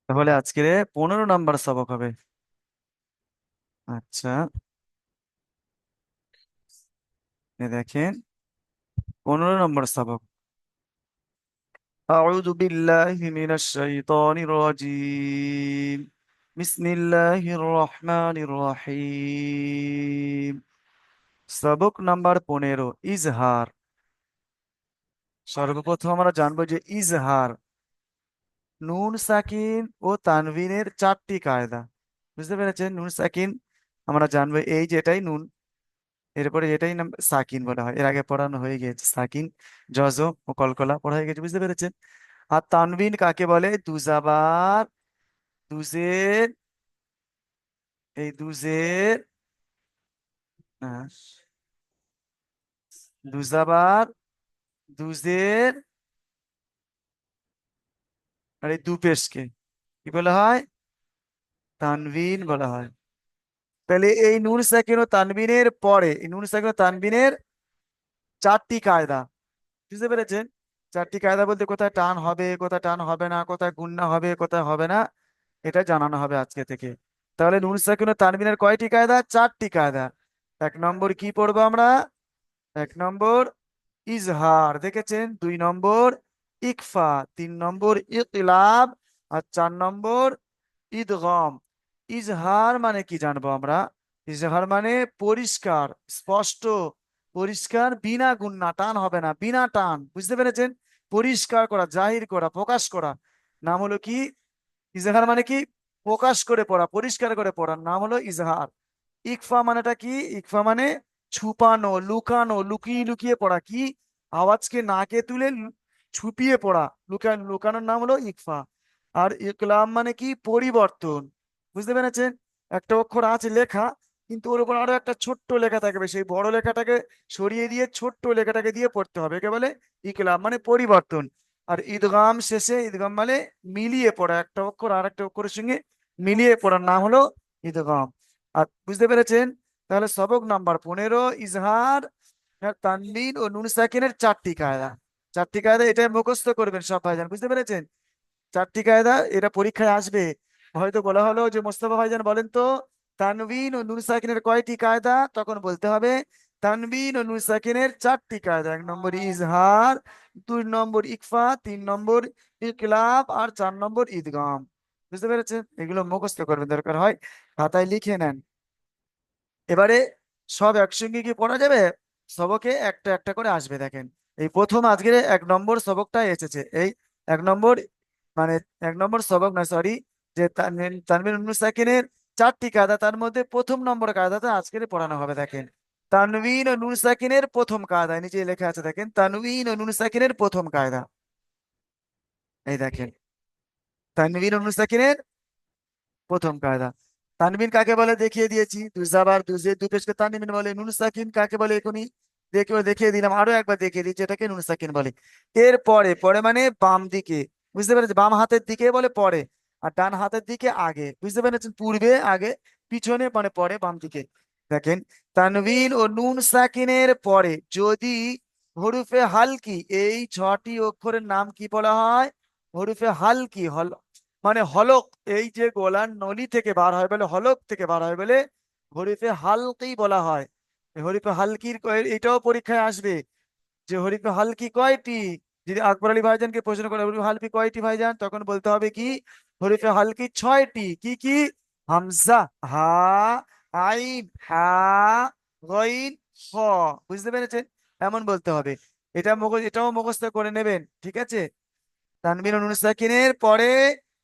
তাহলে আজকে 15 নম্বর সবক হবে। আচ্ছা, দেখেন 15 নম্বর সবক। আউযু বিল্লাহি মিনাশ শাইতানির রাজীম। বিসমিল্লাহির রহমানির রহিম। সবক নাম্বার 15, ইজহার। সর্বপ্রথম আমরা জানবো যে ইজহার, নুন সাকিন ও তানভিনের 4টি কায়দা। বুঝতে পেরেছেন? নুন সাকিন আমরা জানবো, এই যে এটাই নুন, এরপরে এটাই নাম সাকিন বলা হয়। এর আগে পড়ানো হয়ে গেছে সাকিন, জজম ও কলকলা পড়া হয়ে গেছে। বুঝতে পেরেছেন? আর তানবিন কাকে বলে? দুজাবার, দুজের, এই দুজের, আহ, দুজাবার, দুজের, আর এই দুপেশকে কি বলা হয়? তানবিন বলা হয়। তাহলে এই নুন সাকিন ও তানবিনের পরে, এই নুন সাকিন ও তানবিনের 4টি কায়দা। বুঝতে পেরেছেন? 4টি কায়দা বলতে কোথায় টান হবে, কোথায় টান হবে না, কোথায় গুণনা হবে, কোথায় হবে না, এটা জানানো হবে আজকে থেকে। তাহলে নুন সাকিন ও তানবিনের কয়টি কায়দা? 4টি কায়দা। 1 নম্বর কি পড়বো আমরা? 1 নম্বর ইজহার, দেখেছেন? 2 নম্বর ইকফা, 3 নম্বর ইকলাব, আর 4 নম্বর ইদগম। ইজহার মানে কি জানবো আমরা? ইজহার মানে পরিষ্কার, স্পষ্ট, পরিষ্কার, বিনা গুণনা, টান হবে না, বিনা টান। বুঝতে পেরেছেন? পরিষ্কার করা, জাহির করা, প্রকাশ করা, নাম হলো কি? ইজহার মানে কি? প্রকাশ করে পড়া, পরিষ্কার করে পড়ার নাম হলো ইজহার। ইকফা মানেটা কি? ইকফা মানে ছুপানো, লুকানো, লুকিয়ে লুকিয়ে পড়া, কি? আওয়াজকে নাকে তুলে ছুপিয়ে পড়া, লুকানোর নাম হলো ইকফা। আর ইকলাম মানে কি? পরিবর্তন। বুঝতে পেরেছেন? একটা অক্ষর আছে লেখা, কিন্তু ওর উপর আরো একটা ছোট্ট লেখা থাকবে, সেই বড় লেখাটাকে সরিয়ে দিয়ে ছোট্ট লেখাটাকে দিয়ে পড়তে হবে, একে বলে ইকলাম, মানে পরিবর্তন। আর ঈদগাম শেষে, ঈদগাম মানে মিলিয়ে পড়া, একটা অক্ষর আর একটা অক্ষরের সঙ্গে মিলিয়ে পড়ার নাম হলো ঈদগাম। আর বুঝতে পেরেছেন? তাহলে সবক নাম্বার 15, ইজহার, তানবিন ও নুন সাকিনের 4টি কায়দা। 4টি কায়দা, এটা মুখস্থ করবেন সব ভাইজান। বুঝতে পেরেছেন? 4টি কায়দা, এটা পরীক্ষায় আসবে। হয়তো বলা হলো যে মোস্তফা ভাইজান বলেন তো, তানবিন ও নুন সাকিনের কয়টি কায়দা? তখন বলতে হবে তানবিন ও নুন সাকিনের 4টি কায়দা। 1 নম্বর ইজহার, 2 নম্বর ইকফা, 3 নম্বর ইকলাব, আর 4 নম্বর ঈদগাম। বুঝতে পেরেছেন? এগুলো মুখস্থ করবেন, দরকার হয় খাতায় লিখে নেন। এবারে সব একসঙ্গে কি পড়া যাবে? সবকে একটা একটা করে আসবে, দেখেন। এই প্রথম আজকের 1 নম্বর সবকটা এসেছে, এই 1 নম্বর, মানে 1 নম্বর সবক না, সরি, যে তানভীর উন্নু সাকিনের 4টি কায়দা, তার মধ্যে প্রথম নম্বর কায়দাটা আজকের পড়ানো হবে। দেখেন, তানভীন ও নুন সাকিনের প্রথম কায়দা, নিচে লেখা আছে, দেখেন, তানভীন ও নুন সাকিনের প্রথম কায়দা। এই দেখেন, তানভীন ও নুন সাকিনের প্রথম কায়দা। তানবিন কাকে বলে দেখিয়ে দিয়েছি, দুজাবার, দুজে, দুপেশকে তানবিন বলে। নুন সাকিন কাকে বলে এখনই দেখিয়ে দিলাম, আরো একবার দেখিয়ে দিচ্ছি, এটাকে নুন সাকিন বলে। এর পরে, পরে মানে বাম দিকে, বুঝতে পেরেছেন? বাম হাতের দিকে বলে পরে, আর ডান হাতের দিকে আগে। বুঝতে পেরেছেন? পূর্বে আগে, পিছনে মানে পরে, বাম দিকে। দেখেন, তানবিন ও নুন সাকিনের পরে যদি হরুফে হালকি, এই 6টি অক্ষরের নাম কি বলা হয়? হরুফে হালকি, মানে হলক, এই যে গলার নলি থেকে বার হয় বলে, হলক থেকে বার হয় বলে হরিফে হালকি বলা হয়। এই হরিফে হালকির এটাও পরীক্ষায় আসবে, যে হরিফে হালকি কয়টি। যদি আকবর আলী ভাইজানকে প্রশ্ন করে হরিফে হালকি কয়টি ভাইজান, তখন বলতে হবে কি? হরিফে হালকি 6টি। কি কি? হামজা, হা, আইন, হা, গইন, খ। বুঝতে পেরেছেন? এমন বলতে হবে। এটাও মুখস্থ করে নেবেন, ঠিক আছে? তানবিন নুন সাকিনের পরে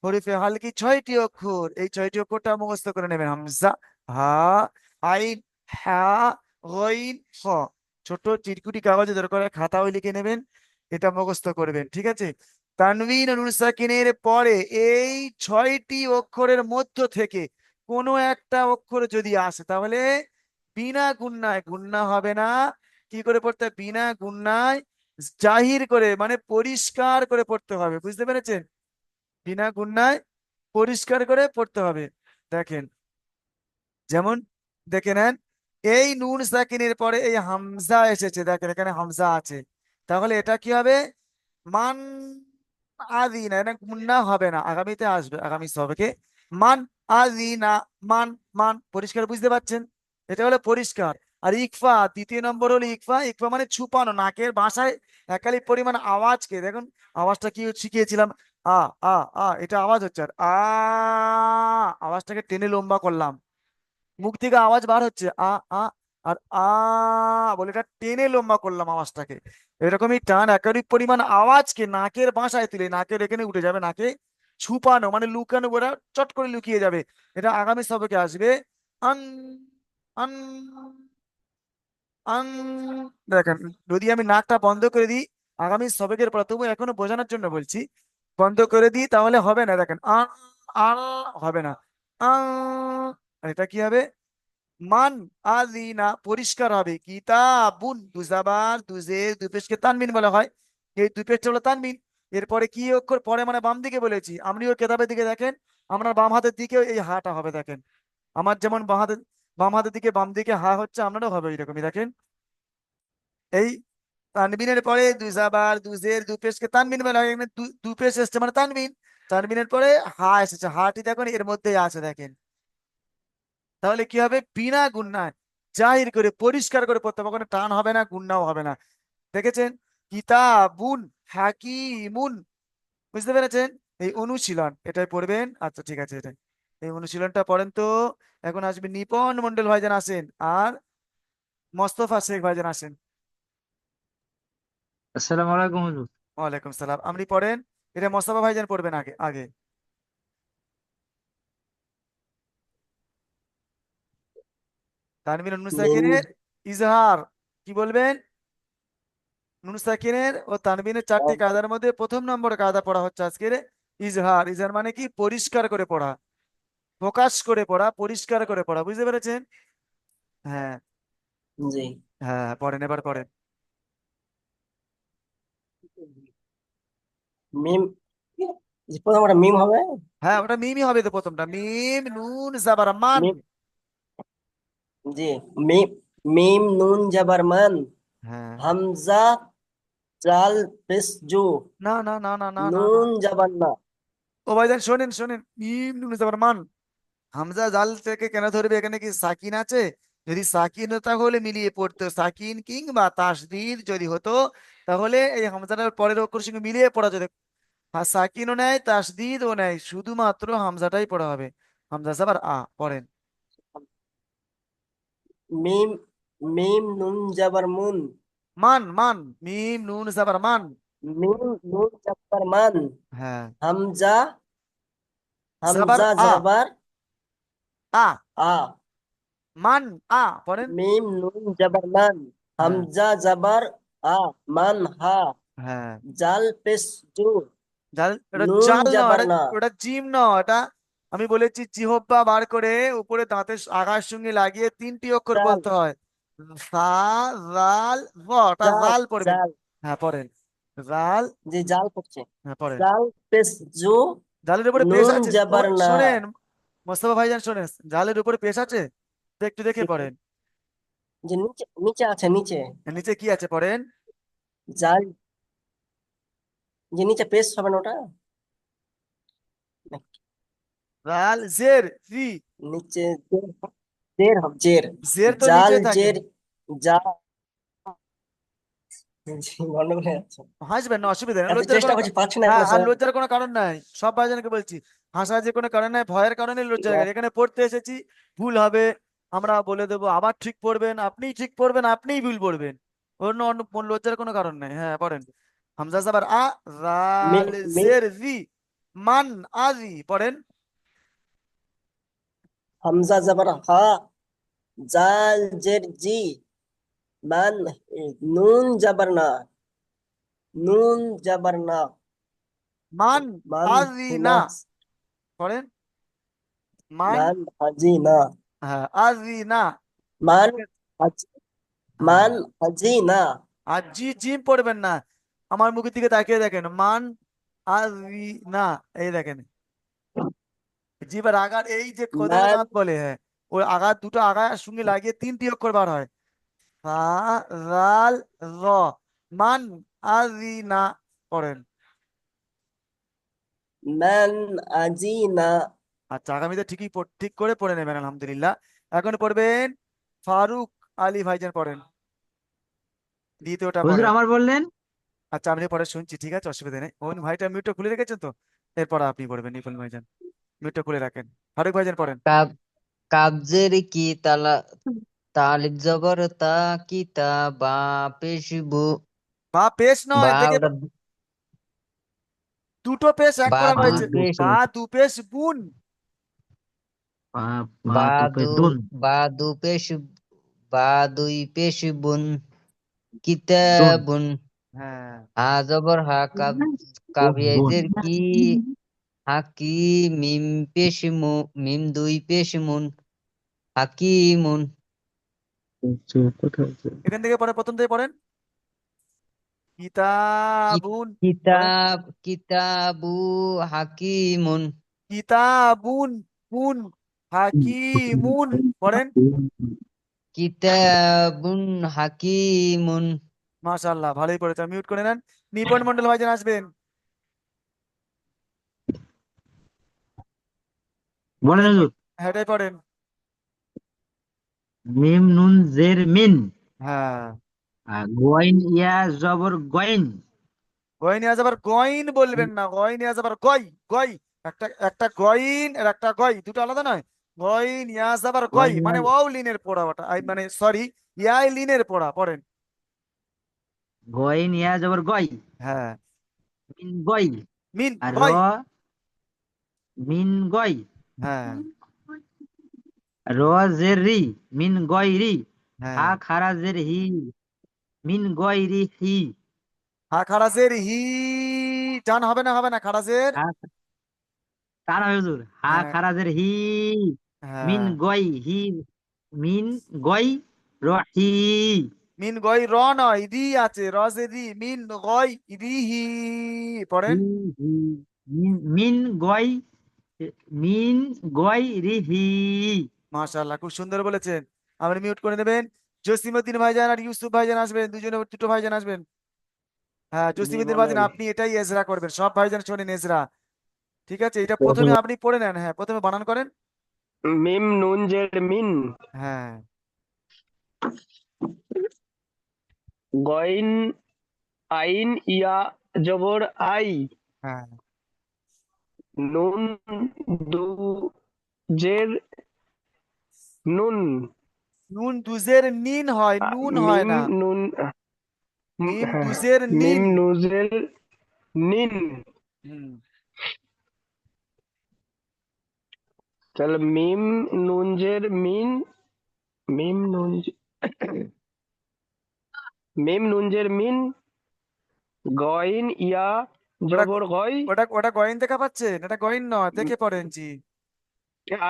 হরফে হালকি 6টি অক্ষর, এই 6টি অক্ষরটা মুখস্থ করে নেবেন। হামজা, হা, আইন, হা, গইন, খ। ছোট চিরকুটি কাগজে দরকার হয় খাতাও লিখে নেবেন, এটা মুখস্থ করবেন, ঠিক আছে? তানবিন নুন সাকিনের পরে এই 6টি অক্ষরের মধ্য থেকে কোনো একটা অক্ষর যদি আসে, তাহলে বিনা গুণনায়, গুণনা হবে না, কি করে পড়তে হবে? বিনা গুণনায়, জাহির করে, মানে পরিষ্কার করে পড়তে হবে। বুঝতে পেরেছেন? বিনা গুণনায় পরিষ্কার করে পড়তে হবে। দেখেন, যেমন দেখে নেন, এই নুন সাকিনের পরে এই হামজা এসেছে, দেখেন এখানে হামজা আছে, তাহলে এটা কি হবে? মান আদি না, এটা না হবে না, আগামীতে আসবে, আগামী সবকে। মান আদি না, মান, মান পরিষ্কার বুঝতে পারছেন? এটা হলো পরিষ্কার। আর ইকফা, দ্বিতীয় নম্বর হলো ইকফা। ইকফা মানে ছুপানো, নাকের ভাষায় একালি পরিমাণ আওয়াজকে দেখুন। আওয়াজটা কি শিখিয়েছিলাম? আ, আ, আ, এটা আওয়াজ হচ্ছে। আর আওয়াজটাকে টেনে লম্বা করলাম, মুখ থেকে আওয়াজ বার হচ্ছে আ, আ, আর বলে এটা টেনে লম্বা করলাম আওয়াজটাকে। এরকমই টান একাধিক পরিমাণ আওয়াজকে নাকের বাসায় তুলে, নাকের এখানে উঠে যাবে, নাকে ছুপানো মানে লুকানো, ওরা চট করে লুকিয়ে যাবে। এটা আগামী সবকে আসবে। আন, আন, আন। দেখেন, যদি আমি নাকটা বন্ধ করে দিই আগামী সবকের পর, তবু এখনো বোঝানোর জন্য বলছি, বন্ধ করে দিই তাহলে হবে না। দেখেন আ হবে না। আ, এটা কি হবে? মান আলিনা পরিষ্কার হবে। কিতাবুন দুজাবার দুজের দুই পেশকে তানবিন বলা হয়। এই দুই পেশটা হলো তানবিন। এরপরে কি অক্ষর পরে মানে বাম দিকে বলেছি, আপনিও কেতাবের দিকে দেখেন, আপনার বাম হাতের দিকেও এই হাটা হবে দেখেন। আমার যেমন বাম হাতের দিকে বাম দিকে হা হচ্ছে, আপনারও হবে এরকমই দেখেন। এই তানবিনের পরে দুজাবার দুজের দুই পেশকে তানবিন বলা হয়। এখানে দুই পেশ এসছে মানে তানবিন। তানবিনের পরে হা এসেছে, হাটি দেখুন এর মধ্যেই আছে দেখেন। তাহলে কি হবে? বিনা গুণনায় জাহির করে পরিষ্কার করে পড়তে হবে, কোনো টান হবে না, গুণনাও হবে না। দেখেছেন? কিতাবুন, হাকিমুন। বুঝতে পেরেছেন? এই অনুশীলন এটাই পড়বেন। আচ্ছা ঠিক আছে, এটাই এই অনুশীলনটা পড়েন তো। এখন আসবে নিপন মন্ডল ভাইজান আসেন, আর মোস্তফা শেখ ভাইজান আসেন। আসসালামু আলাইকুম হুজুর। ওয়ালাইকুম সালাম। আপনি পড়েন। এটা মোস্তফা ভাইজান পড়বেন আগে আগে। তানভীর নুন মিম সাকিনের ইজহার কি বলবেন? নুন সাকিনের ও তানবিনের চারটি কায়দার মধ্যে প্রথম নম্বর কায়দা পড়া হচ্ছে আজকের ইজহার। ইজহার মানে কি? পরিষ্কার করে পড়া, প্রকাশ করে পড়া, পরিষ্কার করে পড়া। বুঝতে পেরেছেন? হ্যাঁ, জি। হ্যাঁ, পড়েন, এবার পড়েন। মিম, জি, প্রথম একটা মিম হবে। হ্যাঁ, ওটা মিমই হবে তো, প্রথমটা মিম নুন জাবার মান। মিম, জি। মিম, মিম নুন জাবার মান, হ্যাঁ, হামজা জাল পেশ জু, না না না না না না না। নুন জাবার না। ও ভাইজান শোনেন শোনেন, মিম নুন জাবার মান। হামজা জাল থেকে কেন ধরবে? এখানে কি সাকিন আছে? যদি সাকিন হতো তাহলে মিলিয়ে পড়তো, সাকিন কিংবা তাসদিদ যদি হতো তাহলে এই হামজাটার পরের অক্ষর সঙ্গে মিলিয়ে পড়া যেত। আর সাকিনও নেয় তাসদিদও নেয়, শুধুমাত্র হামজাটাই পড়া হবে। হামজা সাবার পড়েন। মিম, মিম নুন জাবার মুন, মান, মান, মিম নুন সাবার মান। মিম নুন জাবার মান, হ্যাঁ, হামজা, জাবার হামজা জাবার আ, আ, মান পড়েন। মিম নুন জাবার মান, হ্যাঁ, হামজা জাবার আ, মান হা, হ্যাঁ, জাল পেশ জু, জাল ওটা নুন জাল না, জাবার ওটা না। ওটা জিম না এটা। আমি বলেছি জিহ্বা বার করে উপরে দাঁতের আগার সঙ্গে লাগিয়ে তিনটি অক্ষর জাল, বলতে হয়। সা, জাল, ওটা জাল, জাল পড়বেন। জাল, হ্যাঁ পড়েন। জাল। যে জাল পড়ছে। হ্যাঁ পড়েন। জাল পেশ জু, জালের উপরে পেশ নুন আছে? ও জাবার না। শোনেন, মোস্তফা ভাইজান শোনেন, জালের উপরে পেশ আছে তো একটু দেখে পড়েন। যে নিচে, নিচে আছে নিচে। নিচে কি আছে পড়েন। জাল, যে নিচে পেশ হবে না ওটা? জাল জের জি। নিচে জের, জের হবে জের। জের তো জাল নিচে থাকে। জের, যা, গন্ডগোল হয়ে যাচ্ছে। হাসবেন না, অসুবিধা নেই, এত লজ্জার চেষ্টা কোনো করছি পাচ্ছি না হ্যাঁ, এখনো আর সময়। লজ্জার কোনো কারণ নাই। সব ভাইজানকে বলছি, হাসার যে কোনো কারণ নাই, ভয়ের কারণে লজ্জা লাগে। এখানে পড়তে এসেছি, ভুল হবে আমরা বলে দেবো, আবার ঠিক পড়বেন, আপনিই ঠিক পড়বেন, আপনিই ভুল পড়বেন। অন্য অন্য লজ্জার কোনো কারণ নাই। হ্যাঁ পড়েন। হামজা সাবার মিম, রাল মিম, জের জি, মান আজি পড়েন। হামজা জাবার হা, জাল জের জি, মান, নুন জাবার না, নুন জাবার না, মান মান আজি না হিনা, পড়েন। মান, মান হাজি না, হ্যাঁ আজি না। মান ঠিক আছে? হাজি, হ্যাঁ, মান হাজি না। আর জি জিম পড়বেন না। আমার মুখের দিকে তাকিয়ে দেখেন, মান আজি না, এই দেখেন জিবার আগার এই যে খোদার মান, দাঁত বলে, হ্যাঁ, ওই আগার দুটো আগার সঙ্গে লাগিয়ে তিনটি অক্ষর বার হয়। ফা, রাল, র। মান আজি না। পড়েন। মান আজিনা। আচ্ছা, আগামীতে ঠিক করে পড়ে নেবেন, আলহামদুলিল্লাহ। এখন পড়বেন ফারুক আলী ভাইজান, পড়েন, দ্বিতীয়টা হুজুর পড়েন। আমার বললেন। আচ্ছা, আমি পরে শুনছি, ঠিক আছে, অসুবিধা নেই। ওন ভাইটা মিউটটা খুলে রেখেছেন তো, এরপর আপনি পড়বেন নিপুণ ভাইজান, মিউটটা খুলে রাখেন। ফারুক ভাইজান পড়েন। কাব কাবজের কি তালা তালিব জবর তা কি তা বা পেশ বু বা পেশ নয়, বা দেখে ওটা দুটো পেশ এক বা করা বা দু হয়েছে। পেশ বা দু পেশ বুন। বা বা বা তুপে দু দুন। বা দু পেশ বা দুই পেশ বুন দুন। কিতাবুন। হ্যাঁ, হা জবর হা ও বুন। কাবিয়াজের কি হাকি মিম পেশ মু মিম দুই পেশ মুন হাকিমুন। কোথায় আছে? এখান থেকে পড়ে, প্রথম থেকে পড়েন। কিতাবুন, পড়েন। কিতাবু হাকিমুন। কিতাবুন, বুন, হাকিমুন, পড়েন। কিতাবুন হাকিমুন। মাশাআল্লাহ, ভালোই পড়েছে, মিউট করে নেন। নিপন মন্ডল ভাইজান আসবেন, বলেন হুজুর। হ্যাঁ এটাই পড়েন। মিম নুন জের মিন। হ্যাঁ, গোয়াইন ইয়া জবর গয়েন। গয়নি আজ আবার গয়ন বলবেন না, গয়নি আজ আবার গয়, গয়। একটা একটা গয়ন আর একটা গয়, দুটো আলাদা নয়। গয়ন ইয়াজ আবার গয়, গোয়াইন ইয়া মানে ওয়াও লিনের পড়া ওটা, মানে সরি, ইয়াই লিনের পড়া, পড়েন। গোয়াইন ইয়া জবর গয়। হ্যাঁ, মিন গয়। মিন আর র গয়। মিন গয়। হ্যাঁ, র জের রি মিন গয় রি। হ্যাঁ, হা খারা জের হি মিন গয় রি হি। হ্যাঁ খারাজের হি, টান হবে না, হবে না, খারাজের। হা তারা হুজুর হা হ্যাঁ, খারা জের হি মিন হ্যাঁ, গয় হি মিন গয় রহি। মিন গয় র নয়, রি আছে, রজে রি, মিন গয় রিহি, হি পড়েন। হি মিন মিন গয় মিন গয় রিহি। মাশাআল্লাহ, খুব সুন্দর বলেছেন। আপনি মিউট করে নেবেন। জসিমউদ্দিন ভাইজান আর ইউসুফ ভাইজান আসবেন, দুজনে, দুটো ভাইজান আসবেন। হ্যাঁ, জি জসিমউদ্দিন ভাইজান, বলেন। আপনি এটাই এজরা করবেন, সব ভাইজান শোনেন এজরা। ঠিক আছে, এটা প্রথমে আপনি পড়ে নেন, হ্যাঁ প্রথমে বানান করেন। মিম নুন জের মিন। হ্যাঁ, গইন আইন ইয়া জবর আই। হ্যাঁ, নুন দু জের নুন। নুন দুজের নিন হয়, নুন হয় মিম না। নুন। মিম হ্যাঁ, দুজের মিম নিন। নুজের নিন। হুম, তাহলে মিম নুনজের মিন। মিম নুন মিম নুনজের মিন। গইন ইয়া ওটা জবর গয়। ওটা ওটা গয়েন দেখা পাচ্ছেন, এটা গয়েন নয়, দেখে পড়েন জি।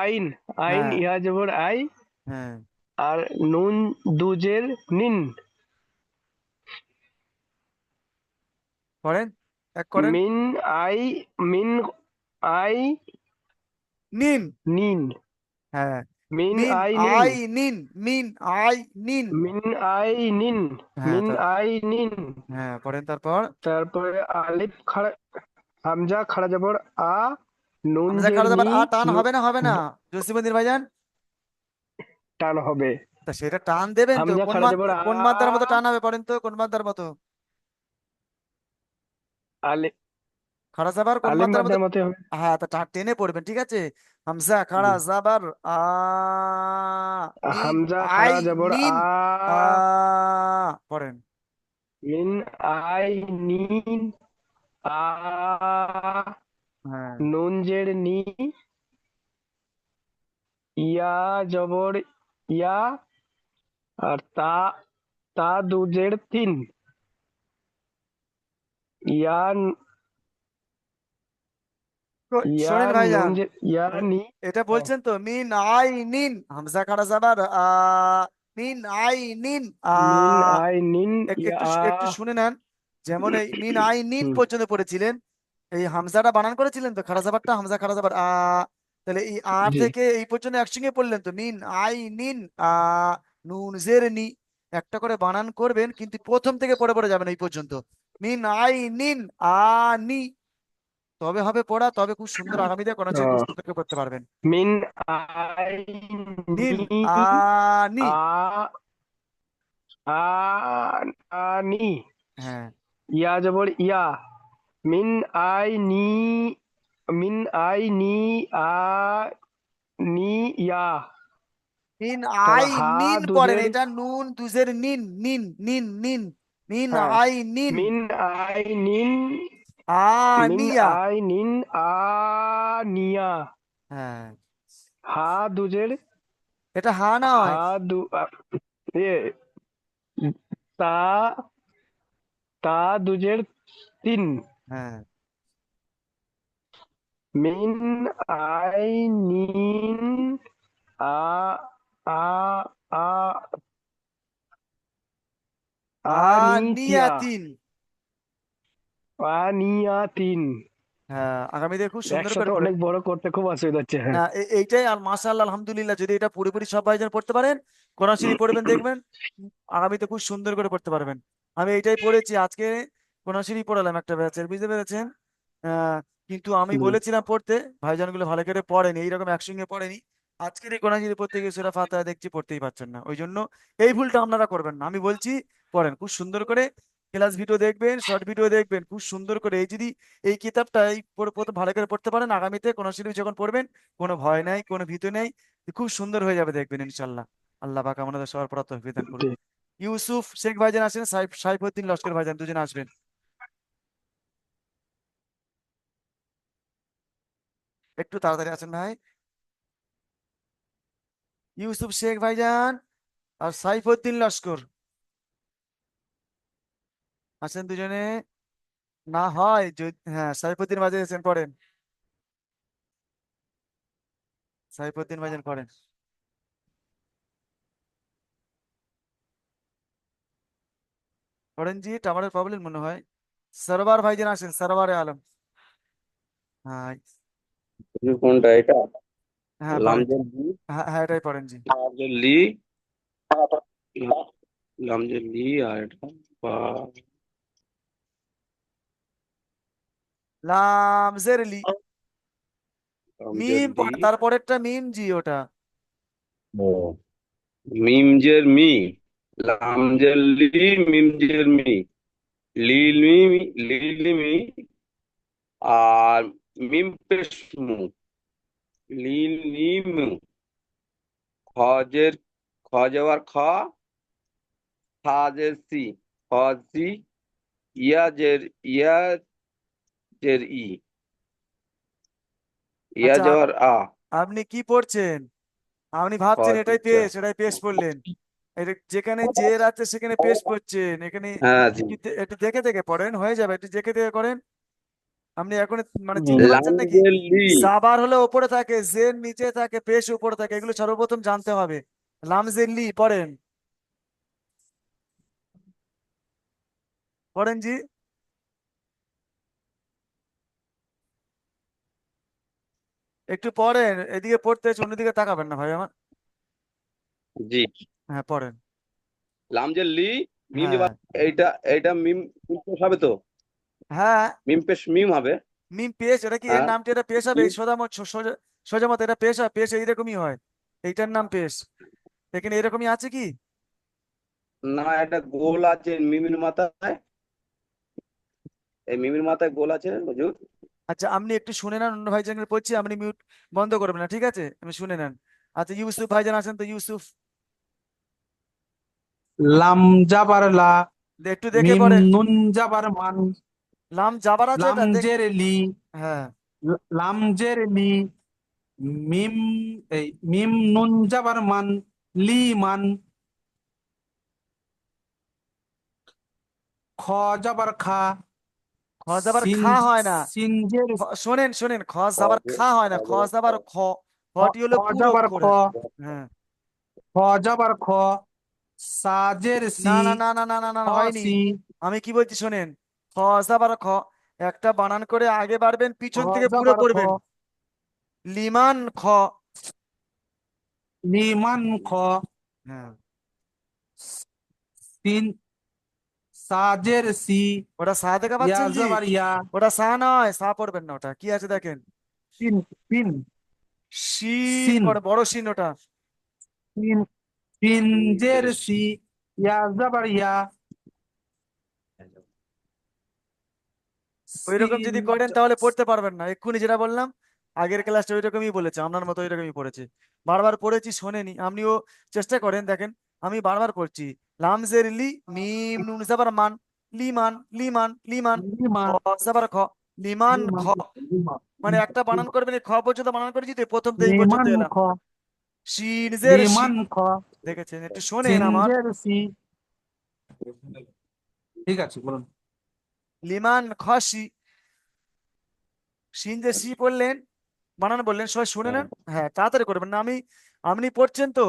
আইন আইন হ্যাঁ, ইয়া জবর আই। হ্যাঁ, আর নুন দুজের নিন। পড়েন, এক করেন। মিন আই মিন আই নিন, নিন। হ্যাঁ, মিন মিন আই নিন। আই নিন, মিন আই নিন। মিন আই নিন। হ্যাঁ, মিন আই নিন। হ্যাঁ পড়েন, তারপর। তারপরে আলিফ খাড়া হামজা খাড়া জবর আ। নুন হামজা জের খাড়া যাবার নি। আ, টান নু- হবে না, হবে না, জসিমউদ্দিন ভাইজান। টান হবে। তা সেটা টান দেবেন তো, হামজা খাড়া জবর আ। কোন মাত্রার মতো টান হবে, পড়েন তো কোন মাত্রার মতো। আলিফ খাড়া যাবার কোন আলিফ মাত্রার মতো। মাদ্দার মতে হবে। হ্যাঁ, তা টেনে পড়বেন, ঠিক আছে। হামজা খাড়া যাবার আ, মিন হামজা আই খাড়া জবর নিন আ। আ, পড়েন। মিন আই নিন। আ। হ্যাঁ, নুন জের নি। ইয়া জবর ইয়া। আর তা তা দুজের তিন। ইয়া ইয়া শোনেন নুন ভাইজান, ইয়া নি। এটা হ্যাঁ, বলছেন তো, মিন আই নিন, হামজা খাড়া যাবার আ, মিন আই নিন আ। মিন আই নিন ইয়া একটু আ। একটু শুনে নেন। যেমন এই মিন আই নিন হুম, পর্যন্ত পড়েছিলেন, এই হামজাটা বানান করেছিলেন তো, খাড়া জাবারটা, হামজা খাড়া জাবার আ। তাহলে এই আ জি। থেকে এই পর্যন্ত একসঙ্গে পড়লেন তো, মিন আই নিন আ, নুন জের নি। একটা করে বানান করবেন, কিন্তু প্রথম থেকে পড়ে পড়ে যাবেন এই পর্যন্ত। মিন আই নিন আনি, তবে হবে পড়া, তবে খুব সুন্দর আগামীতে কোন খুব আহ, সুন্দর করে পড়তে পারবেন। মিন আইনি নিন আনি, আ আনি, হ্যাঁ ইয়া জবর ইয়া, মিন আইনি, মিন আইনি আ নি ইয়া, মিন তারপর আই হা নিন পড়েন, দুজের, এটা নুন দুজের নিন, নিন নিন নিন, মিন হ্যাঁ, আই নিন মিন আই নিন, মিন আনিয়া, আই নিন আ নিয়া, হ্যাঁ হা দুজের, এটা হা নয়, হা দু এ তা, তা দুজের তিন, হ্যাঁ মিন আই নিন আ আ আ আনিতিয়া, আনিয়াতিন, আনিয়াতিন। হ্যাঁ আগামীতে খুব সুন্দর করে একসাথে পড়বেন। অনেক বড় করতে খুব অসুবিধা হচ্ছে, হ্যাঁ। না এইটাই, আর মাশাআল্লাহ আলহামদুলিল্লাহ, যদি এটা পুরোপুরি সব ভাইজান পড়তে পারেন, কোরআন শরীফ পড়বেন দেখবেন আগামীতে খুব সুন্দর করে পড়তে পারবেন। আমি এইটাই পড়েছি আজকে, কোরআন শরীফ পড়ালাম একটা ব্যাচের, বুঝতে পেরেছেন? আহ কিন্তু আমি হুম, বলেছিলাম পড়তে, ভাইজানগুলো ভালো করে পড়েনি, এইরকম একসঙ্গে পড়েনি। আজকের এই কোরআন শরীফ পড়তে গিয়ে সূরা ফাতিহা দেখছি পড়তেই পারছেন না, ওই জন্য এই ভুলটা আপনারা করবেন না। আমি বলছি পড়েন খুব সুন্দর করে, ক্লাস ভিডিও দেখবেন, শর্ট ভিডিও দেখবেন খুব সুন্দর করে। এই যদি এই কিতাবটা এই পড়ে ভালো করে পড়তে পারেন, আগামীতে কোরআন শরীফ যখন পড়বেন কোনো ভয় নাই, কোনো ভীতি নেই, খুব সুন্দর হয়ে যাবে দেখবেন ইনশাল্লাহ। আল্লাহ পাক আমাদের সবার পড়া তৌফিক দান করুন। ঠিক। ইউসুফ শেখ ভাইজান আসেন, সাইফুদ্দিন লস্কর ভাইজান দুজনে আসবেন, একটু তাড়াতাড়ি আসেন ভাই। ইউসুফ শেখ ভাইজান আর সাইফুদ্দিন লস্কর আসেন দুজনে। না হয় হ্যাঁ সাইফুদ্দিন ভাইজান এসেন, পড়েন সাইফুদ্দিন ভাইজান পড়েন। পড়েন জি, টাওয়ারের প্রবলেম মনে হয়। সরওয়ার ভাইজান আসেন, সরওয়ারে আলম, হ্যাঁ কোনটা এটা? হ্যাঁ পড়েন জি, লামজের লি, হ্যাঁ হ্যাঁ এটাই পড়েন জি। লামজের লি, লামজের লি, আর এটা বা লাম জেরলি, লামজের মিম লি, তারপরেরটা মিম জি ওটা। ও মিমজের মি, লামজের লি, মিমজের মি, লিলি, লিলিমি, আর মিম পেশ মু, লিলিমু, খজের, খজেওয়ার খ, সাজের সি, খজি, ইয়াজের ইয়া, জের ই, ইয়া আচ্ছা যাওয়ার আ, আপনি কি পড়ছেন? আপনি ভাবছেন এটাই খজা, পেশ, এটাই পেশ পড়লেন, এটা যেখানে জের আছে সেখানে পেশ পড়ছেন, এখানে হ্যাঁ জি, একটু দেখে দেখে পড়েন, হয়ে যাবে, একটু দেখে দেখে করেন। আপনি এখন মানে চিনতে পারছেন নাকি? লামজের লি, জাবার হলে উপরে থাকে, জের নিচে থাকে, পেশ উপরে থাকে, এগুলো সর্বপ্রথম জানতে হবে। লামজের লি পড়েন, পড়েন জি, একটু পড়েন, এদিকে পড়তে হচ্ছে, অন্যদিকে তাকাবেন না ভাই আমার। জি, হ্যাঁ পড়েন, লামজের লি, মিম যে হ্যাঁ এইটা, এইটা মিম, মিম পেশ হবে তো, হ্যাঁ মিম পেশ মিম হবে। মিম পেশ, এটা কি এর হ্যাঁ, নামটা, এটা পেশ হবে, কি? এই সোজা সোজা সোজা মতো এটা পেশ হয়, পেশ এইরকমই হয়, এইটার নাম পেশ। এখানে এরকমই আছে কি? না, এটা গোল আছে মিমির মাথায়, এই মিমির মাথায় গোল আছে হুজুর। আচ্ছা আপনি একটু শুনে নেন, অন্য ভাইজানকে পড়ছি, আপনি মিউট বন্ধ করবেন না, ঠিক আছে? আপনি শুনে নেন। আচ্ছা ইউসুফ ভাইজান আছেন তো, ইউসুফ লাম জাবার লা, একটু দেখে মিম পড়েন। নুন জাবার মান, লাম জাবার আছে লাম এটা দেখ, জের লি, হ্যাঁ লাম জের লি, মিম, এই মিম নুন জাবার মান, লি মান, খ জাবার খা, খ জাবার সিন, খা হয় না, সিন জের, শোনেন শোনেন, খ জাবার খজে, খা হয় না, খ খজে, জাবার খ, খটি খ হলো পুরো জাবার খ, অক্ষরের, হ্যাঁ। খ জাবার খ, সাজের না সি, না না না না না না খ না, হয়নি। সি, আমি কি বলছি শোনেন, খ জাবার খ, একটা বানান করে আগে বাড়বেন, খ পিছন থেকে পুরো জাবার খ, পড়বেন, লিমান খ, লিমান খ, হ্যাঁ সিন, সাজের সি, ওটা সা দেখা ইয়া পাচ্ছেন জি? জবর ইয়া, ওটা সা নয়, সা পড়বেন না, ওটা কি আছে দেখেন, সিন সিন শিন সিন পড়ে, বড় শিন ওটা। সিন সিনজের সি, ইয়া জবর ইয়া, ওইরকম যদি সিন করেন তাহলে পড়তে পারবেন না। এক্ষুনি যেটা বললাম, আগের ক্লাসটা ওইরকমই বলেছে, আপনার মতো ওইরকমই পড়েছে। বারবার পড়েছি, শোনেনি। আপনিও চেষ্টা করেন, দেখেন আমি বারবার পড়ছি। লামজের লি, মিম নুন জাবার মান, লিমান লিমান লিমান, খ লিমান জাবার খ, লিমান খ। লিমান লিমান মানে একটা বানান করবেন, এই খ পর্যন্ত বানান করেছি, তো প্রথম থেকে এই পর্যন্ত লিমান এলাম। খ, শিনজের শি, লিমান খ, দেখেছেন? একটু শোনেন আমার। সিনজের সি। ঠিক আছে, বলুন। লিমান খসি, শিন যে শি পড়লেন, বানান বললেন, সবাই শুনে নেন। হ্যাঁ, তাড়াতাড়ি করবেন না। আপনি পড়ছেন তো,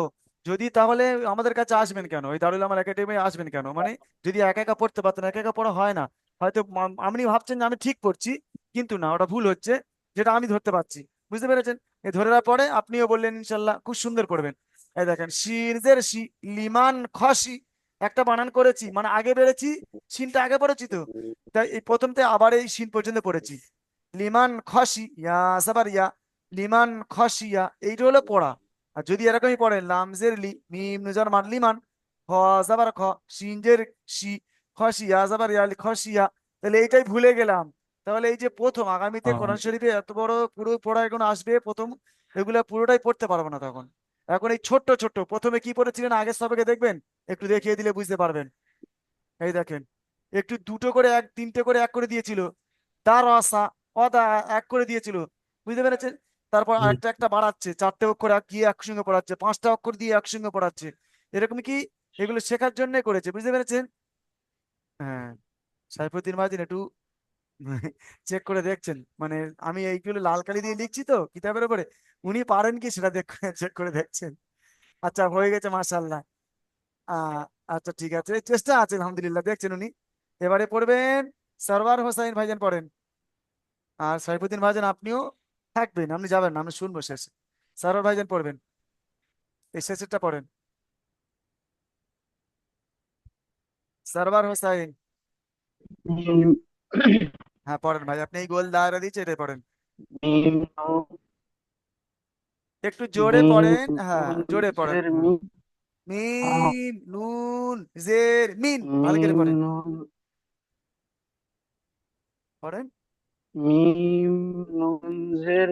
যদি তাহলে আমাদের কাছে আসবেন কেন, এই দারুল আমার একাডেমি আসবেন কেন? মানে যদি একা একা পড়তে পারতেন, একা একা পড়া হয় না। হয়তো আপনি ভাবছেন যে আমি ঠিক পড়ছি, কিন্তু না, ওটা ভুল হচ্ছে, যেটা আমি ধরতে পারছি। বুঝতে পেরেছেন? এই ধরে নেওয়ার পরে আপনিও বললেন ইনশাল্লাহ খুব সুন্দর করবেন। এই দেখেন, শিরজের শি, লিমান খসি, একটা বানান করেছি, মানে আগে বেড়েছি, শিনটা আগে পড়েছি তো, তাই এই প্রথমতে আবার এই শিন পর্যন্ত পড়েছি। লিমান খসি ইয়া সাবার ইয়া, লিমান খসিয়া, এইটা হলো পড়া। আর যদি এরকমই পড়েন, লামজের লি, মিম নুজার মান লিমান, খ জাবার খ, সিনজের শি, খসিয়া জাবার ইয়া, খসিয়া, তাহলে এইটাই ভুলে গেলাম। তাহলে এই যে প্রথম, আগামীতে কোরআন শরীফে এত বড় পুরো পড়া এখন আসবে প্রথম, এগুলা পুরোটাই পড়তে পারবো না তখন। এখন এই ছোট্ট ছোট্ট প্রথমে কি পড়েছিলেন আগের সবাইকে দেখবেন, একটু দেখিয়ে দিলে বুঝতে পারবেন। এই দেখেন, একটু দুটো করে এক, তিনটে করে এক করে দিয়েছিল। তার রসা, অদা, এক করে দিয়েছিল। বুঝতে পেরেছেন? তারপর জি। একটা একটা বাড়াচ্ছে, চারটে অক্ষর গিয়ে একসঙ্গে পড়াচ্ছে, পাঁচটা অক্ষর দিয়ে একসঙ্গে পড়াচ্ছে। এরকম কি, এগুলো শেখার জন্য করেছে। বুঝতে পেরেছেন? হ্যাঁ, সাইফুদ্দিন মহাজিন একটু চেক করে দেখছেন, মানে আমি এইগুলো লাল কালি দিয়ে লিখছি তো কিতাবের উপরে, উনি পারেন কি সেটা চেক করে দেখছেন। আচ্ছা, হয়ে গেছে মাশাআল্লাহ। আহ আচ্ছা, ঠিক আছে, চেষ্টা আছে আলহামদুলিল্লাহ, দেখছেন উনি। এবারে পড়বেন সরওয়ার হোসাইন ভাইজান, পড়েন। আর সাইফুদ্দিন ভাইজান আপনিও থাকবেন, আপনি যাবেন না, আমি শুনবো শেষে। সরওয়ার ভাইজান পড়বেন, এই শেষেরটা পড়েন। সরওয়ার হোসাইন, মিম হ্যাঁ পড়েন ভাই, আপনি এই গোল দায়রা দিচ্ছে, এটাই পড়েন। মিম একটু জোরে মিম পড়েন, হ্যাঁ নুন জোরে পড়েন, জের হ্যাঁ। মি, হা মিম নুন জের মিন, ভালো করে মিম পড়েন, নুন, পড়েন। মিম নুন জের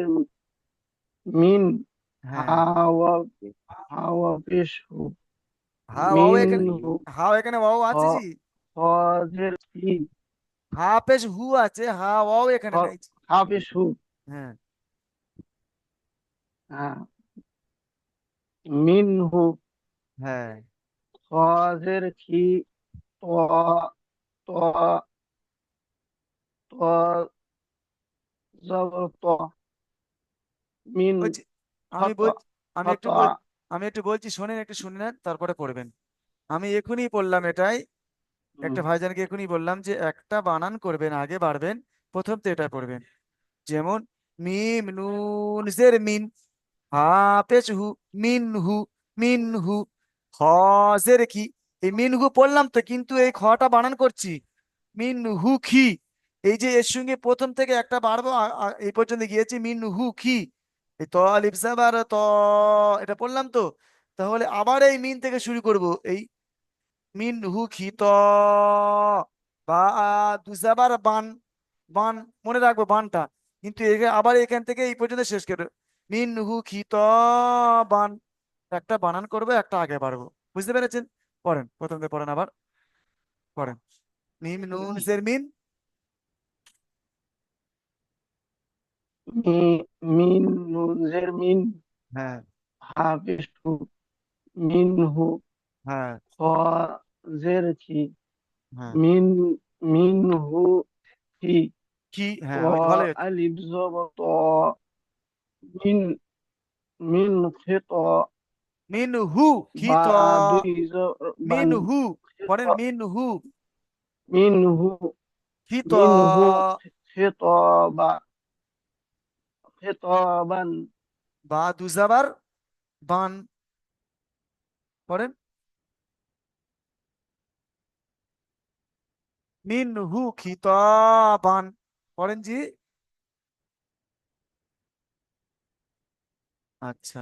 মিন, হ্যাঁ, হাওয়া হাওয়া পেশ হু, হ্যাঁ ওয়াও মিন এখানে, হু, হ্যাঁ এখানে ওয়াও হ আছে জি। হ জের হি, হা পেশ হু আছে, হ্যাঁ ওয়াও এখানে নাই জি। হা পেশ হু, হ্যাঁ, হ্যাঁ, মিন হু, হ্যাঁ, খ জের খি, ত ত ত জবর ত, মিন ওই যে আমি খত বল আমি খত একটু বল আমি একটু বলছি, শোনেন, একটু শুনে নেন, তারপরে পড়বেন। আমি এখনই বললাম এটাই, একটা ভাইজানকে এখনই বললাম যে একটা বানান করবেন, আগে বাড়বেন, প্রথম তো এটা পড়বেন। যেমন মিম নুন জের মিন, হা পেশ হু, মিন হু, মিন হু, খ জের কি, এই মিন হু পড়লাম তো, কিন্তু এই খটা বানান করছি, মিন হু খি। এই যে এর সঙ্গে প্রথম থেকে একটা বাড়বো, এই পর্যন্ত গিয়েছি, মিন হু খি, এই ত আলিফ জাবার ত, এটা পড়লাম তো, তাহলে আবার এই মিন থেকে শুরু করব, এই মিন হু খি ত, বা দুজাবার বান, বান, মনে রাখবো বানটা, কিন্তু আবার এখান থেকে এই পর্যন্ত শেষ করবো, মিন হু খি ত বান। একটা বানান করবো, একটা আগে বাড়বো। বুঝতে পেরেছেন? পড়েন, প্রথম থেকে পড়েন, আবার পড়েন। মিম নুন জের মিন, মিন নুন জের মিন, হ্যাঁ, হা পেশ হু, মিন হু, হ্যাঁ, খ জের খি, হ্যাঁ, মিন মিন হু হি, কি, ত হ্যাঁ ভালোই হচ্ছে। আলিফ জবর ত, মিন মিন খিত, মিন হু কি বা ত, দুই জবর বান, মিন হু, খিত, পড়েন মিন হু মিন হু কি ত, মিন হু খিত, বা খিতাবান, বা দুজাবার বান, পড়েন। মিনহু খিতাবান, পড়েন জি। আচ্ছা,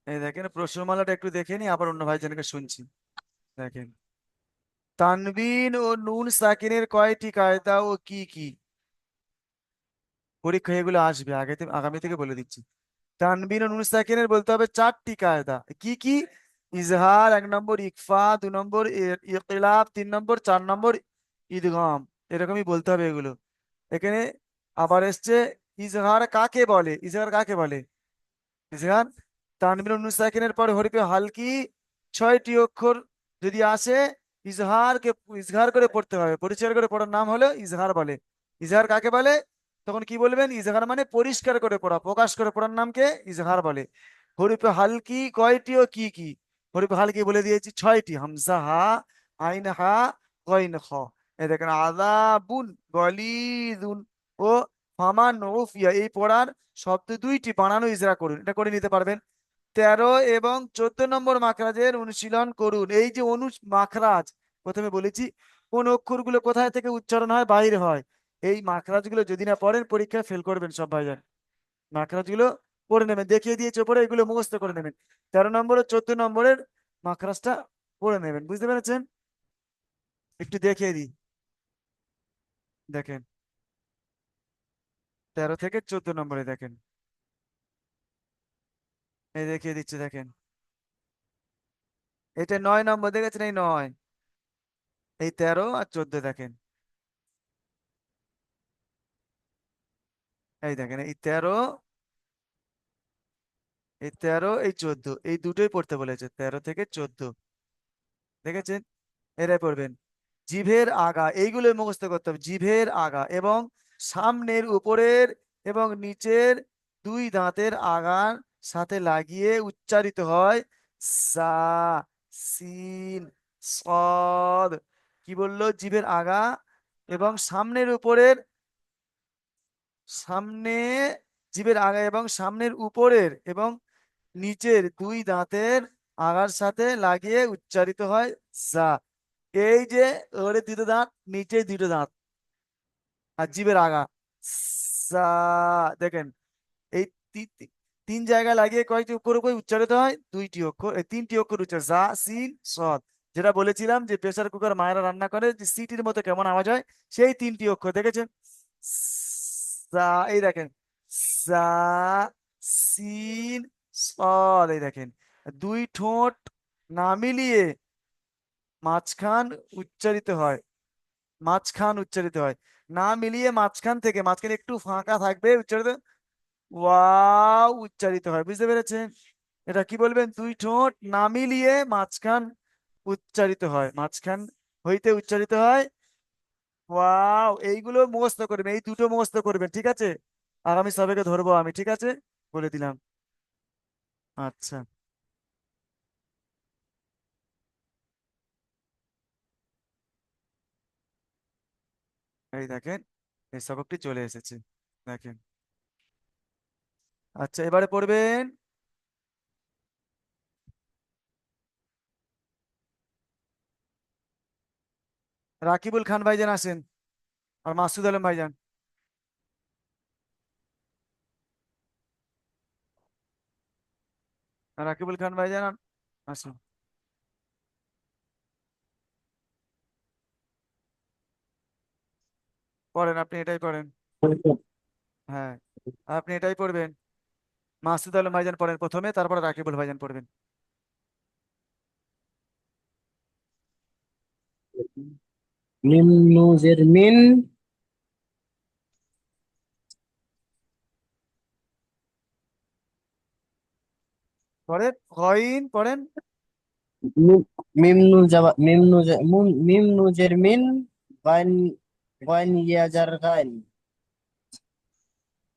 এই দেখেন প্রশ্নমালাটা একটু দেখে নি, আবার অন্য ভাইজানকে শুনছি। দেখেন, তানবিন ও নুন সাকিনের কয়টি কায়দা ও কি কি? পরীক্ষা এগুলো আসবে আগে আগামী থেকে বলে দিচ্ছি। তানবিন ও নুন সাকিনের বলতে হবে 4টি কায়দা। কি কি? ইজহার 1 নম্বর, ইকফা 2 নম্বর, ইকলাব 3 নম্বর, 4 নম্বর ইদগাম। এরকমই বলতে হবে এগুলো। এখানে আবার এসছে, ইজহার কাকে বলে? ইজহার কাকে বলে? ইজহার তানবিন ও নুন সাকিনের পর হরফে হালকি 6টি অক্ষর যদি আসে, ইজহারকে ইজহার করে পড়তে হবে, পরিষ্কার করে পড়ার নাম হলো ইজহার বলে। ইজহার কাকে বলে? তখন কি বলবেন? ইজহার মানে পরিষ্কার করে পড়া, প্রকাশ করে পড়ার নামকে ইজহার বলে। হরফে হালকি কয়টি ও কি কি? হরফে হালকি বলে দিয়েছি 6টি, হামজা, হা, আইন, হা, গইন, খ। এই দেখেন, আযাবুন, গলিযুন ও ফামান, উফিয়া, এই পড়ার শব্দ 2টি বানানো ইজরা করুন, এটা করে নিতে পারবেন। 13 এবং 14 নম্বর মাখরাজের অনুশীলন করুন। এই যে মাখরাজ, প্রথমে বলেছি কোন অক্ষরগুলো কোথায় থেকে উচ্চারণ হয়, বাইরে হয়। এই মাখরাজগুলো যদি না পড়েন পরীক্ষায় ফেল করবেন সব ভাইজান। মাখরাজগুলো পড়ে নেবেন, দেখিয়ে দিয়েছে পরে, এগুলো মুখস্থ করে নেবেন। 13 নম্বর ও 14 নম্বরের মাখরাজটা পড়ে নেবেন, বুঝতে পেরেছেন? একটু দেখিয়ে দিই, দেখেন 13 থেকে 14 নম্বরে দেখেন, এই দেখিয়ে দিচ্ছি দেখেন। এটা 9 নম্বর, দেখেছেন? এই 9, এই 13 আর 14 দেখেন। এই দেখেন, এই 13 এই 14, এই দুটোই পড়তে বলেছে, 13 থেকে 14, দেখেছেন? এরাই পড়বেন। জিভের আগা, এইগুলো মুখস্থ করতে হবে। জিভের আগা এবং সামনের, উপরের এবং নিচের 2 দাঁতের আগার সাথে লাগিয়ে উচ্চারিত হয় সা, সিন, সদ। কি বললো? জিভের আগা এবং সামনের, উপরের, সামনে, জিভের আগা এবং সামনের, উপরের এবং নিচের 2 দাঁতের আগার সাথে লাগিয়ে উচ্চারিত হয় যা। এই যে ওরে 2টো দাঁত, নিচে 2টো দাঁত, আর জিভের আগা সা, দেখেন এই 3 জায়গায় লাগিয়ে কয়টি অক্ষর করে উচ্চারিত হয়? 2টি অক্ষর, এই 3টি অক্ষর উচ্চারণ, যা, সিন, সদ। যেটা বলেছিলাম যে প্রেসার কুকার মায়েরা রান্না করে যে সিটির মতো কেমন আওয়াজ হয়, সেই 3টি অক্ষর, দেখেছেন? সা, এই দেখেন, সা, সিন, সদ। এই দেখেন, 2 ঠোঁট না মিলিয়ে মাঝখান উচ্চারিত হয়, মাঝখান উচ্চারিত হয়, না মিলিয়ে মাঝখান থেকে, মাঝখানে একটু ফাঁকা থাকবে, উচ্চারিত ওয়াও উচ্চারিত হয়, বুঝতে পেরেছেন? এটা কি বলবেন? 2 ঠোঁট না মিলিয়ে মাঝখান উচ্চারিত হয়, মাঝখান হইতে উচ্চারিত হয় ওয়াও। এইগুলো মুখস্থ করবেন, এই 2টো মুখস্থ করবেন, ঠিক আছে? আগামী সবাইকে ধরবো আমি, ঠিক আছে? বলে দিলাম। আচ্ছা, এই দেখেন, এই সবকটি চলে এসেছে, দেখেন। আচ্ছা, এবারে পড়বেন রাকিবুল খান ভাইজান, আসেন, আর মাসুদ আলম ভাইজান। রাকিবুল খান ভাইজান, আসুন, পড়েন, আপনি এটাই পড়েন। হ্যাঁ, আপনি এটাই পড়বেন। মাসুদ আলম ভাইজান পড়েন প্রথমে, তারপরে রাকিবুল ভাইজান পড়বেন। মিম নুজের মিন, পড়েন, গইন পড়েন। মিম নুন যাবা, মিম নুজের মিন, গাইন, গাইন ইয়াজার গাইন,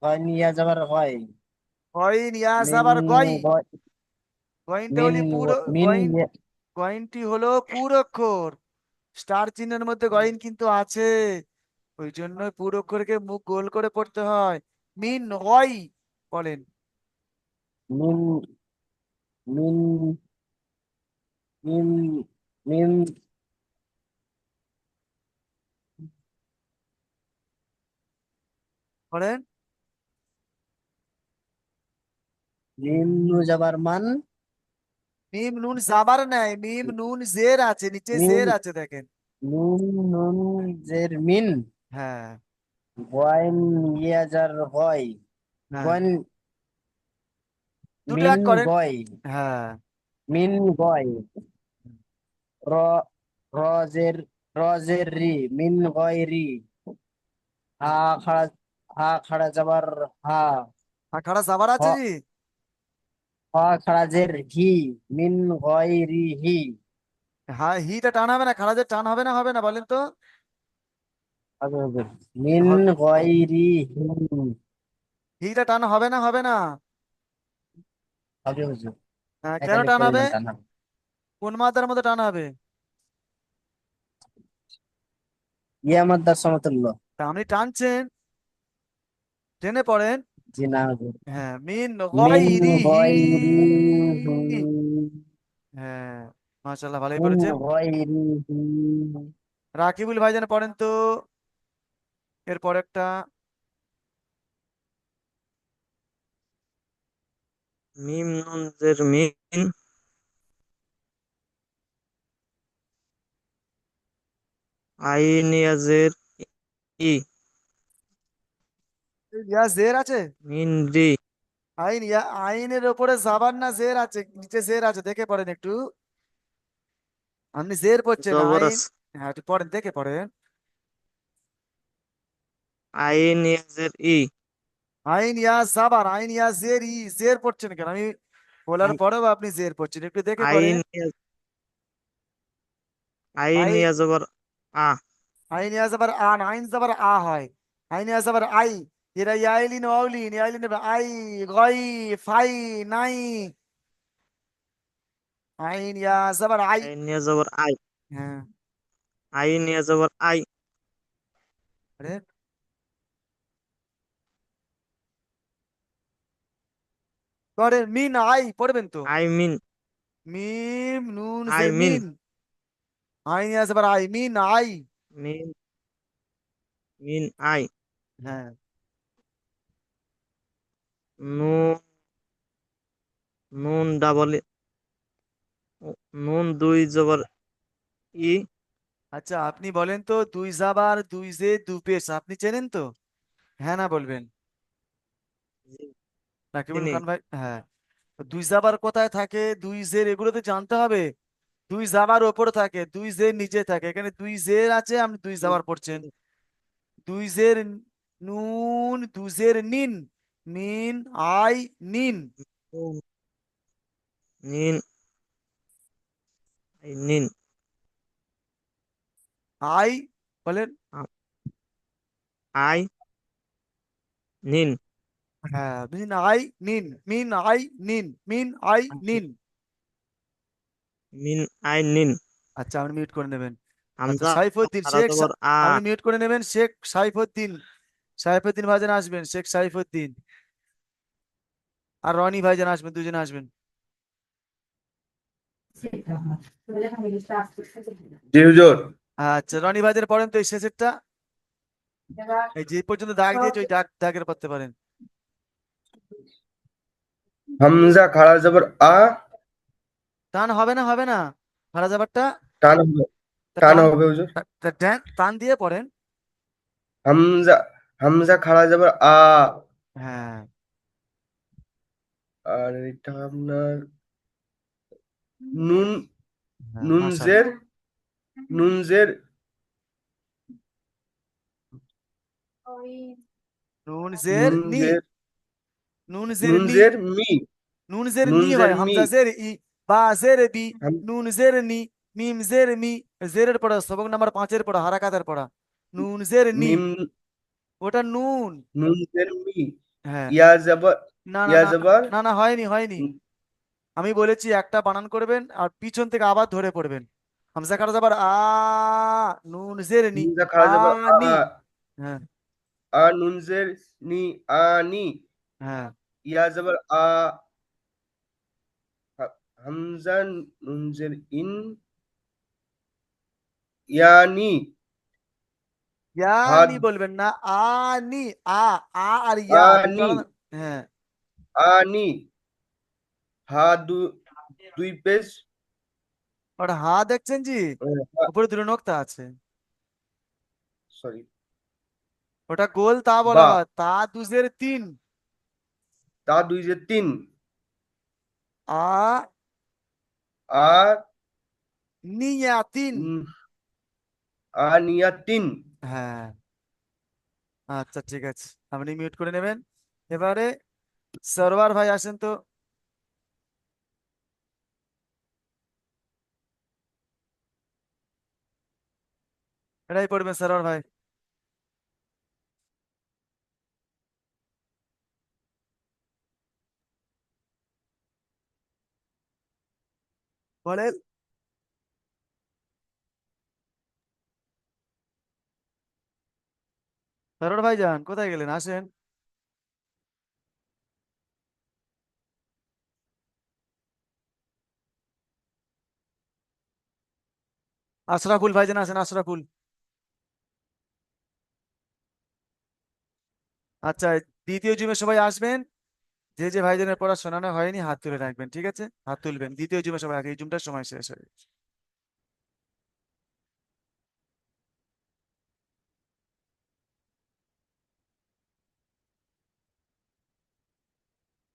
গাইন ইয়াজাবার গাইন, গইন ইয়া মিন সাবার গই। গ- গইনটা মিন হলি পুরো, মিন গইন, গইনটি হলো পুরো অক্ষর। স্টার চিহ্নের মধ্যে গইন কিন্তু আছে, ওই জন্য পুরো অক্ষরকে মুখ গোল করে পড়তে হয়। মিন গই, বলেন। মিন মিন মিম মিম পড়েন। মিম নু যাবার মান, মিম নুন জাবার নাই, মিম নুন জের আছে, নিচে মিম জের আছে দেখেন। নুন নুন জের মিন, হ্যাঁ গয়েন ইয়াজার গয়, হ্যাঁ, গয়েন দুটো মিন এক করেন। গয়, হ্যাঁ মিন গয়, র রজের রজের রি, মিন গয় রি, হা খাড়া হা খাড়া যাবার হা, আর খাড়া জাবার হ আছে জি। হ খাড়া জের হি, মিন গয় রি হি, হ্যাঁ, হিটা টান হবে না, খাড়া যে টান হবে না, হবে না বলেন তো। হবে হবে, মিন হ- গয় রি হি, হিটা টান হবে না, হবে না। হবে হুজুর, হ্যাঁ, কেন একালিক টান হবে? পরিমাণ টান হবে। কোন মাত্রার মধ্যে টান হবে? ইয়া মাদ্দার সমতুল্য। তা আপনি টানছেন, টেনে পড়েন। জি না হুজুর। হ্যাঁ, মিন মিন গয়রিহি। গয় রি হি, হ্যাঁ, মাশাআল্লাহ ভালোই মিন পড়েছেন। গয় রি হি, রাকিবুল ভাইজান পড়েন তো এরপর একটা। মিম নুন জের মিন, আইন ইয়াজের ই, ইয়া জের আছে। মিন রি, আইন, ইয়া আইনের উপরে জাবার না জের আছে, নিচে জের আছে, দেখে পড়েন একটু। আপনি জের পড়ছেন, জবর আইন। আছে। হ্যাঁ, একটু পড়েন, দেখে পড়েন। আইন ইয়াজের ই, আইন ইয়া জাবার, আইন ইয়া জের, ই জের পড়ছেন কেন? আমি বলার আই- পরেও আপনি জের পড়ছেন, একটু দেখে পড়েন। আইন আইন আই, ইয়া জবর আ, আইন ইয়া জাবার আন, আইন জাবার আ হয়। আইন ইয়া জাবার আই, এরা ইয়াইলিন ওয়াউলিন, ইয়াইলিন আই, গই, ফাই, নাই। আইন ইয়া জাবার আই। আইন ইয়া জবর আই, হ্যাঁ, আইন ইয়া জবর আই, আরে পড়েন, মিন আই পড়বেন তো। আই মিন, মিম নুন আই জের মিন, মিন, আইন ইয়া জাবার আই, মিন আই। মিন মিন আই, হ্যাঁ, নুন নুন ডাবল নুন দুই জবর ই, আচ্ছা আপনি বলেন তো, দুই জাবার দুই জে দু পেশ আপনি চেনেন তো? হ্যাঁ না বলবেন। জি, রাকিবুল চিনি। খান ভাই, হ্যাঁ। তো দুই জাবার কোথায় থাকে, দুই জের, এগুলো তো জানতে হবে। দুই জাবার ওপরে থাকে, দুই জের নিচে থাকে, এখানে দুই জের আছে, আপনি দুই জাবার পড়ছেন। দুই জের নুন, দুই জের নিন, মিন আই নিন। নুন, নিন, আই নিন, আই বলেন। আ- আই নিন, হ্যাঁ, মিন আই নিন, মিন আই নিন, মিন আই নিন। মিন আই নিন, আচ্ছা, আপনি মিউট করে নেবেন। আচ্ছা, হামজা সাইফুদ্দিন খারা শেখ জবর আ, আপনি মিউট করে নেবেন। শেখ সাইফুদ্দিন, সাইফুদ্দিন ভাইজান আসবেন, শেখ সাইফুদ্দিন। আর রনি ভাইজান আসবেন, দুজনে আসবেন। জি হুজুর। আচ্ছা, রনি ভাইজান পড়েন তো এই শেষেরটা, এই যে পর্যন্ত দাগ দিয়েছে ওই দাগের পড়তে পারেন। হামজা খাড়া জবর আ, টান হবে না, হবে না, ভাড়া যাবারটা। টান হবে, তা টান টান, হবে হুজুর। টান দিয়ে পড়েন। হামজা হামজা খাড়া জবর আ, হ্যাঁ আর এটা আপনার নুন, হ্যাঁ, নুন মাশাআল্লাহ। জের, নুন জের, নুন জের নুন নি, জের, নুন জের নুন নি, জের মি, নুন জের নুন নি জের হয়, মি, হামজা জের ই, বা জের বি, হাম নুন জের নি, মিম জের মি। জেরের পড়া সবক নাম্বার 5-এর পড়া, হারাকাতের পড়া। নুন জের নি, মিম, ওটা নুন। নুন জের মি, হ্যাঁ, ইয়া জবর, না না ইয়া না জবর, না না, হয়নি হয়নি। আমি বলেছি একটা বানান করবেন আর পিছন থেকে আবার ধরে পড়বেন। হামজা খারা যাবার আ, নুন জের নি, হামজা খাড়া জবর আ, আনি। হ্যাঁ নুন জের নি, আনি, হ্যাঁ, ইয়া জবর আ, হামজা নুনজের ইন ইয়ানি হাদ ইয়ানি বলবেন না, আনি। আ আর ইয়া দুটো আনি আলাদা। হ্যাঁ, আনি হা দুই পেশ আর হা দেখছেন জি, উপরে দুটো নোক্তা আছে। সরি ওটা গোল তা বলা বা হয়, তা দুজের তিন। তা দুই যে তিন আ আর নিয়া তিন। আনিয়া তিন হ্যাঁ, আচ্ছা ঠিক আছে, আপনি মিউট করে নেবেন। এবারে সরওয়ার ভাই আসেন তো। এটাই পড়বেন সরওয়ার ভাই। বলেন। সরওয়ার ভাই যান, কোথায় গেলেন? আসেন। আশরাফুল ভাইজান আসেন, আশরাফুল। আচ্ছা, দ্বিতীয় জুমে সবাই আসবেন। যে যে ভাইজানের পড়া শোনানো হয়নি হাত তুলে রাখবেন, ঠিক আছে? হাত তুলবেন দ্বিতীয় জুমে সবাই, আগে এই জুমটার সময় শেষ হয়ে গেছে।